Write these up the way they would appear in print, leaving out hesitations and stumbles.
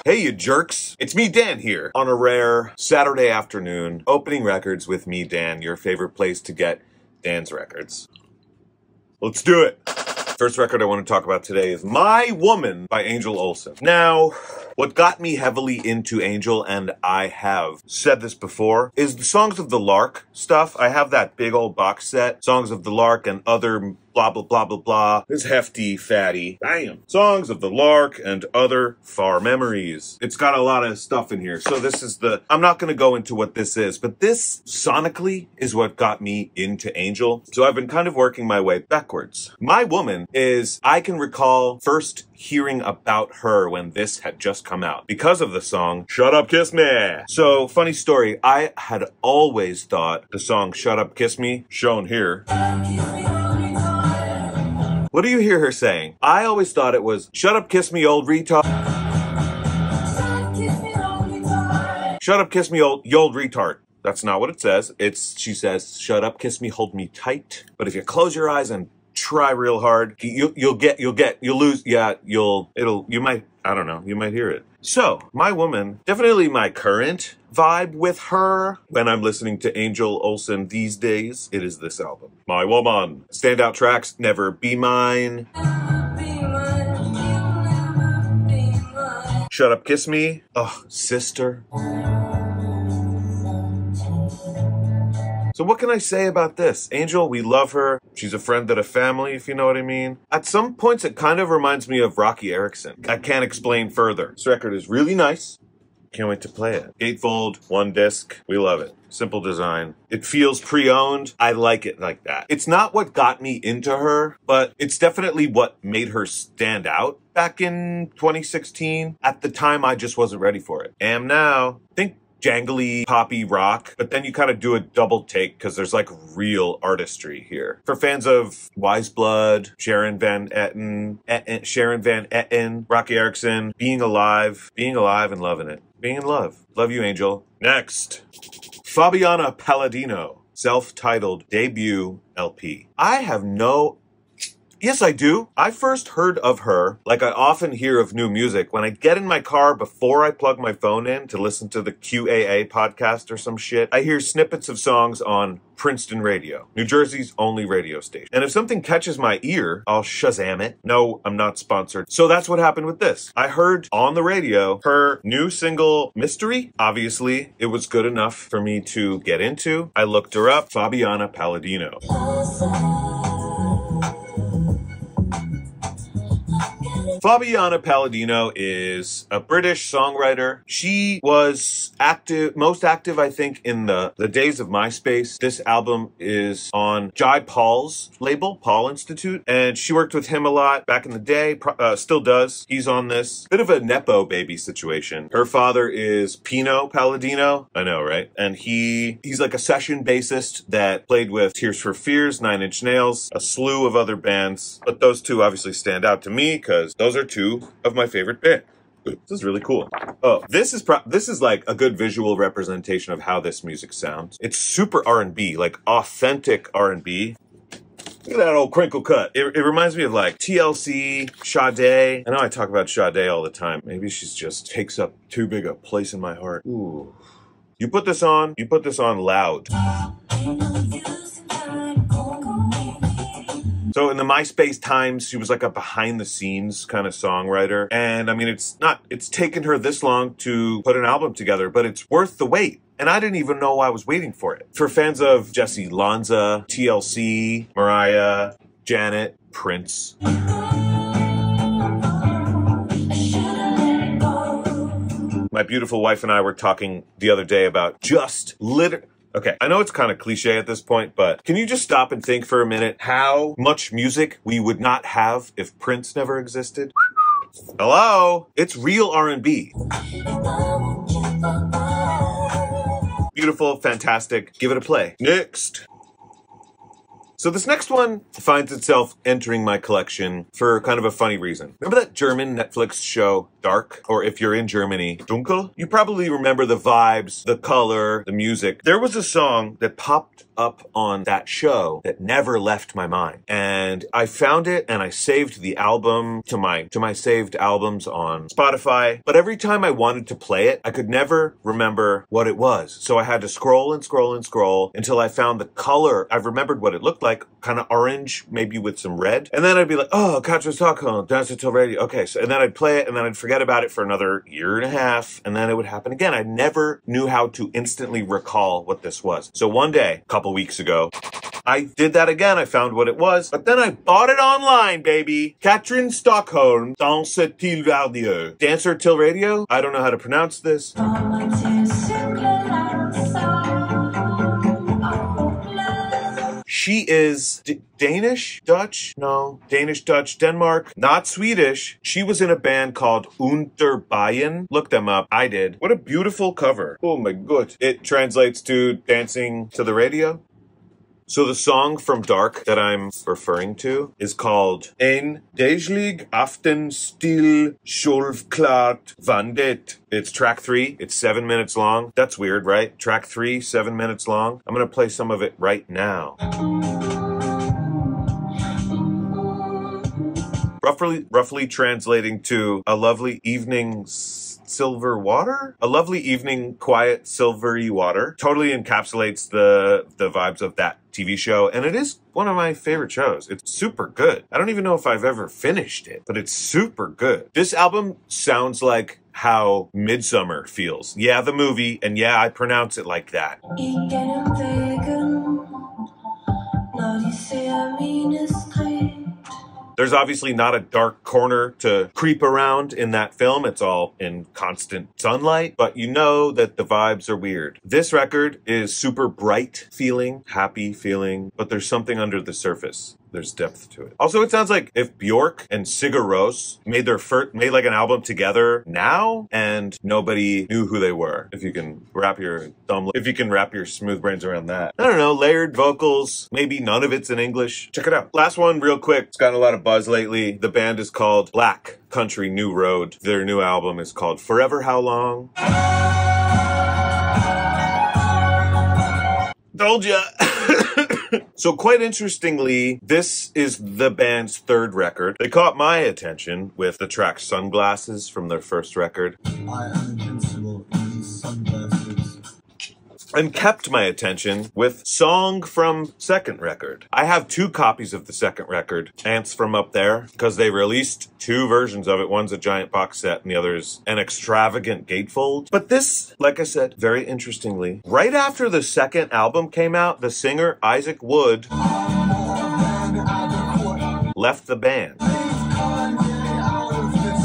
Hey, you jerks. It's me, Dan, here on a rare Saturday afternoon, opening records with me, Dan, your favorite place to get Dan's records. Let's do it. First record I want to talk about today is My Woman by Angel Olsen. Now, what got me heavily into Angel, and I have said this before, is the Songs of the Lark stuff. I have that big old box set, Songs of the Lark and other blah, blah, blah, blah, blah. This hefty, fatty, bam. Songs of the Lark and Other Far Memories. It's got a lot of stuff in here. So this is I'm not going to go into what this is, but this sonically is what got me into Angel. So I've been kind of working my way backwards. My Woman is, I can recall first hearing about her when this had just come out because of the song Shut Up Kiss Me. So funny story, I had always thought the song Shut Up Kiss Me, shown here. What do you hear her saying? I always thought it was shut up kiss me old retard. Shut up kiss me old retard. That's not what it says. She says shut up kiss me hold me tight. But if you close your eyes and try real hard, you'll lose. Yeah, you might, I don't know, you might hear it. So, My Woman, definitely my current vibe with her. When I'm listening to Angel Olsen these days, it is this album. My Woman. Standout tracks, Never Be Mine. Shut Up Kiss Me. Oh, Sister. So what can I say about this? Angel, we love her. She's a friend of a family, if you know what I mean. At some points, it kind of reminds me of Rocky Erickson. I can't explain further. This record is really nice. Can't wait to play it. Gatefold, one disc. We love it. Simple design. It feels pre-owned. I like it like that. It's not what got me into her, but it's definitely what made her stand out back in 2016. At the time, I just wasn't ready for it. Am now. Think jangly, poppy rock, but then you kind of do a double take because there's like real artistry here. For fans of Wise Blood, Sharon Van Etten, Rocky Erickson, Being Alive and loving it. Being in love. Love you, Angel. Next, Fabiana Palladino, self-titled debut LP. Yes, I do. I first heard of her, like I often hear of new music, when I get in my car before I plug my phone in to listen to the QAA podcast or some shit. I hear snippets of songs on Princeton Radio, New Jersey's only radio station. And if something catches my ear, I'll Shazam it. No, I'm not sponsored. So that's what happened with this. I heard on the radio her new single, Mystery. Obviously, it was good enough for me to get into. I looked her up, Fabiana Palladino. Fabiana Palladino is a British songwriter. She was most active, I think, in the days of MySpace. This album is on Jai Paul's label, Paul Institute, and she worked with him a lot back in the day, still does. He's on this. Bit of a Nepo baby situation. Her father is Pino Palladino. I know, right? And he's like a session bassist that played with Tears for Fears, Nine Inch Nails, a slew of other bands, but those two obviously stand out to me because those are two of my favorite bands. This is really cool. Oh, this is like a good visual representation of how this music sounds. It's super R&B, like authentic R&B. Look at that old crinkle cut. It reminds me of like TLC, Sade. I know I talk about Sade all the time. Maybe she's just takes up too big a place in my heart. Ooh. You put this on loud. So in the MySpace times, she was like a behind the scenes kind of songwriter. And I mean, it's taken her this long to put an album together, but it's worth the wait. And I didn't even know I was waiting for it. For fans of Jesse Lanza, TLC, Mariah, Janet, Prince. My beautiful wife and I were talking the other day about okay, I know it's kind of cliche at this point, but can you just stop and think for a minute how much music we would not have if Prince never existed? Hello? It's real R&B. Beautiful, fantastic. Give it a play. Next. So this next one finds itself entering my collection for kind of a funny reason. Remember that German Netflix show, Dark, or if you're in Germany, Dunkel, you probably remember the vibes, the color, the music. There was a song that popped up on that show that never left my mind. And I found it and I saved the album to my saved albums on Spotify. But every time I wanted to play it, I could never remember what it was. So I had to scroll and scroll and scroll until I found the color. I remembered what it looked like, kind of orange, maybe with some red. And then I'd be like, oh, Catch Me Stochholm, Dance Until Radio. Okay, so and then I'd play it and then I'd forget about it for another year and a half. And then it would happen again. I never knew how to instantly recall what this was. So one day, a couple weeks ago, I did that again. I found what it was, but then I bought it online, baby. Catherine Stockholm, Danse Till Radio. Dancer Till Radio? I don't know how to pronounce this. She is Danish, Dutch? No. Danish, Dutch, Denmark. Not Swedish. She was in a band called Unterbayern. Look them up. I did. What a beautiful cover. Oh my god. It translates to Dancing to the Radio. So the song from Dark that I'm referring to is called Ein daglig aften still självklart vandet. It's track 3. It's 7 minutes long. That's weird, right? Track 3, 7 minutes long. I'm going to play some of it right now. Roughly translating to a lovely evening silver water? A lovely evening, quiet, silvery water. Totally encapsulates the vibes of that TV show, and it is one of my favorite shows. It's super good. I don't even know if I've ever finished it, but it's super good. This album sounds like how Midsummer feels. Yeah, the movie, and yeah, I pronounce it like that. There's obviously not a dark corner to creep around in that film. It's all in constant sunlight, but you know that the vibes are weird. This record is super bright feeling, happy feeling, but there's something under the surface. There's depth to it. Also, it sounds like if Bjork and Sigur Rós made like an album together now, and nobody knew who they were. If you can wrap your smooth brains around that. I don't know, layered vocals. Maybe none of it's in English. Check it out. Last one, real quick. It's gotten a lot of buzz lately. The band is called Black Country New Road. Their new album is called Forever How Long. Told ya. So quite interestingly, this is the band's third record. They caught my attention with the track Sunglasses from their first record. I am invincible in these sunglasses. And kept my attention with Song from second record. I have 2 copies of the second record, Ants from Up There, because they released 2 versions of it. One's a giant box set and the other is an extravagant gatefold. But this, like I said, very interestingly, right after the second album came out, the singer Isaac Wood left the band.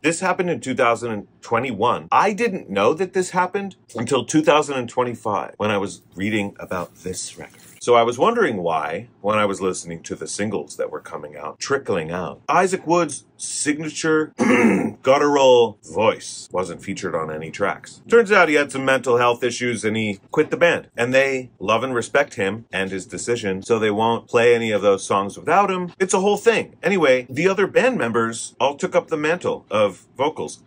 This happened in 2021. I didn't know that this happened until 2025 when I was reading about this record. So I was wondering why, when I was listening to the singles that were coming out, trickling out, Isaac Wood's signature guttural voice wasn't featured on any tracks. Turns out he had some mental health issues and he quit the band. And they love and respect him and his decision, so they won't play any of those songs without him. It's a whole thing. Anyway, the other band members all took up the mantle of vocals.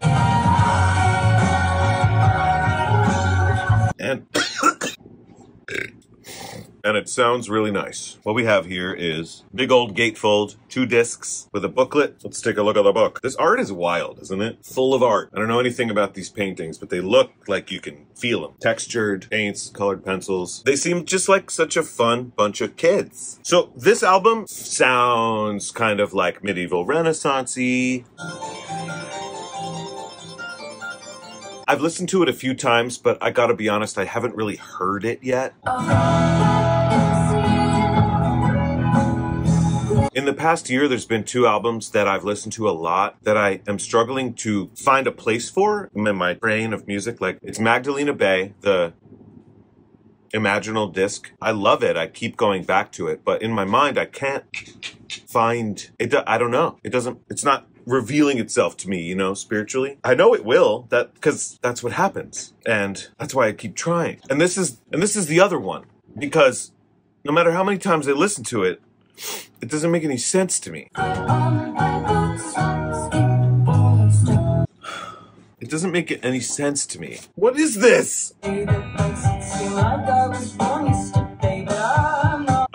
And it sounds really nice. What we have here is big old gatefold, 2 discs with a booklet. Let's take a look at the book. This art is wild, isn't it? Full of art. I don't know anything about these paintings, but they look like you can feel them. Textured paints, colored pencils. They seem just like such a fun bunch of kids. So this album sounds kind of like medieval Renaissance-y. I've listened to it a few times, but I gotta be honest, I haven't really heard it yet. In the past year, there's been 2 albums that I've listened to a lot that I am struggling to find a place for in my brain of music. Like, it's Magdalena Bay, the Imaginal disc. I love it. I keep going back to it. But in my mind, I can't find it. I don't know. It's not revealing itself to me, you know, spiritually. I know it will, because that's what happens. And that's why I keep trying. And this is the other one. Because no matter how many times I listen to it, it doesn't make any sense to me. doesn't make any sense to me. What is this? I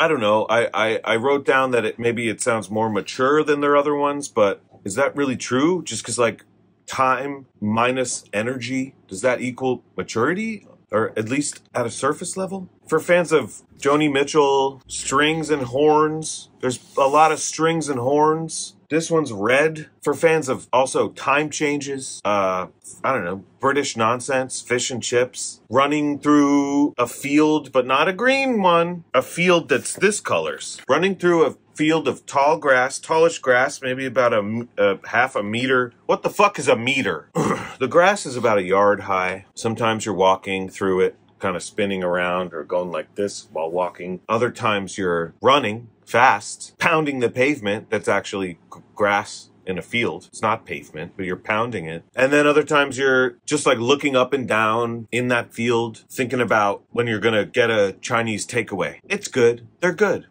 don't know. I wrote down that maybe it sounds more mature than their other ones, but is that really true? Just because, like, time minus energy, does that equal maturity? Or at least at a surface level? For fans of Joni Mitchell, strings and horns, there's a lot of strings and horns. This one's red. For fans of also time changes, I don't know, British nonsense, fish and chips, running through a field, but not a green one, a field that's this colors. Running through a field of tall grass, tallish grass, maybe about a half a meter. What the fuck is a meter? The grass is about a yard high. Sometimes you're walking through it, kind of spinning around or going like this while walking. Other times you're running fast, pounding the pavement that's actually grass in a field. It's not pavement, but you're pounding it. And then other times you're just like looking up and down in that field, thinking about when you're gonna get a Chinese takeaway. It's good. They're good.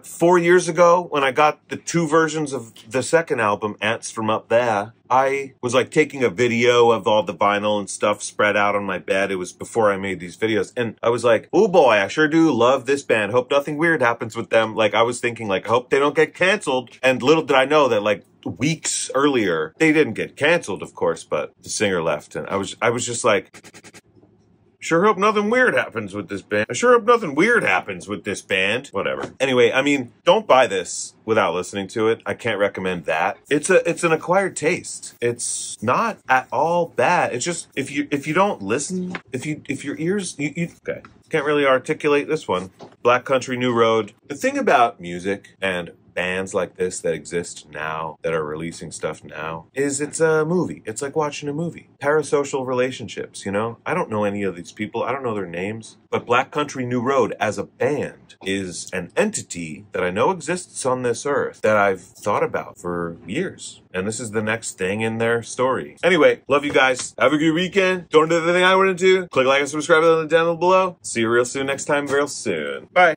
4 years ago, when I got the 2 versions of the second album, Ants From Up There, I was like taking a video of all the vinyl and stuff spread out on my bed. It was before I made these videos. And I was like, oh boy, I sure do love this band. Hope nothing weird happens with them. Like, I was thinking, like, hope they don't get canceled. And little did I know that, like, weeks earlier, they didn't get canceled, of course, but the singer left. And I was just like, sure hope nothing weird happens with this band. I sure hope nothing weird happens with this band. Whatever. Anyway, I mean, don't buy this without listening to it. I can't recommend that. It's an acquired taste. It's not at all bad. It's just if you don't listen, if your ears okay. Can't really articulate this one. Black Country New Road. The thing about music and bands like this that exist now, that are releasing stuff now, is it's a movie. It's like watching a movie. Parasocial relationships, you know? I don't know any of these people. I don't know their names. But Black Country New Road as a band is an entity that I know exists on this earth that I've thought about for years. And this is the next thing in their story. Anyway, love you guys. Have a good weekend. Don't do the thing I wouldn't do. Click like and subscribe down below. See you real soon next time, real soon. Bye.